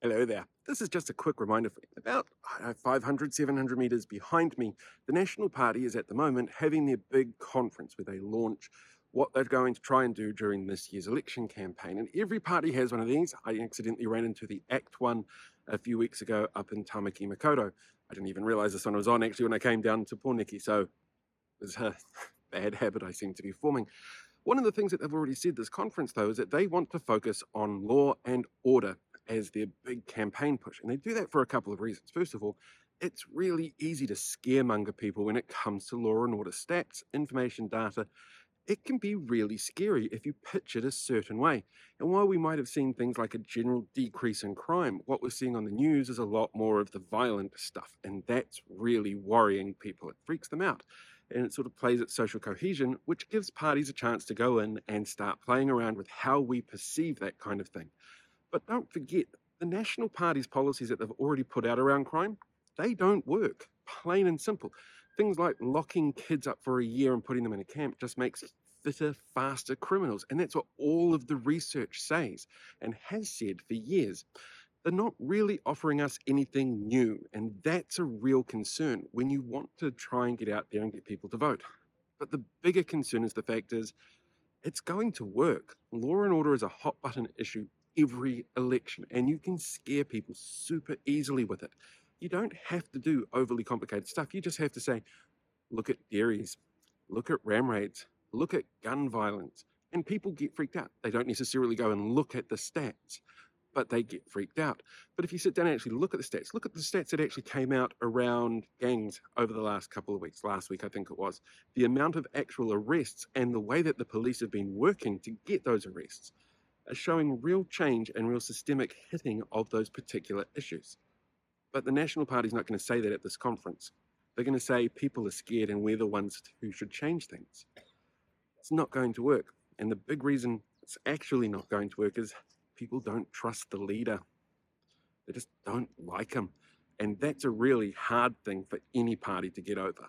Hello there. This is just a quick reminder for you. About 500, 700 meters behind me, the National Party is at the moment having their big conference where they launch what they're going to try and do during this year's election campaign. And every party has one of these. I accidentally ran into the ACT one a few weeks ago up in Tamaki Makaurau. I didn't even realize this one was on actually when I came down to Pōneke. So it was a bad habit I seem to be forming. One of the things that they've already said this conference, though, is that they want to focus on law and order as their big campaign push. And they do that for a couple of reasons. First of all, it's really easy to scaremonger people when it comes to law and order stats, information, data. It can be really scary if you pitch it a certain way. And while we might have seen things like a general decrease in crime, what we're seeing on the news is a lot more of the violent stuff. And that's really worrying people. It freaks them out. And it sort of plays at social cohesion, which gives parties a chance to go in and start playing around with how we perceive that kind of thing. But don't forget, the National Party's policies that they've already put out around crime, they don't work, plain and simple. Things like locking kids up for a year and putting them in a camp just makes fitter, faster criminals. And that's what all of the research says and has said for years. They're not really offering us anything new. And that's a real concern when you want to try and get out there and get people to vote. But the bigger concern is the fact is it's going to work. Law and order is a hot button issue every election, and you can scare people super easily with it. You don't have to do overly complicated stuff. You just have to say, look at dairies, look at ram raids, look at gun violence, and people get freaked out. They don't necessarily go and look at the stats, but they get freaked out. But if you sit down and actually look at the stats that actually came out around gangs over the last couple of weeks, last week I think it was, the amount of actual arrests and the way that the police have been working to get those arrests are showing real change and real systemic hitting of those particular issues. But the National Party's not going to say that at this conference. They're going to say people are scared and we're the ones who should change things. It's not going to work. And the big reason it's actually not going to work is people don't trust the leader. They just don't like him. And that's a really hard thing for any party to get over.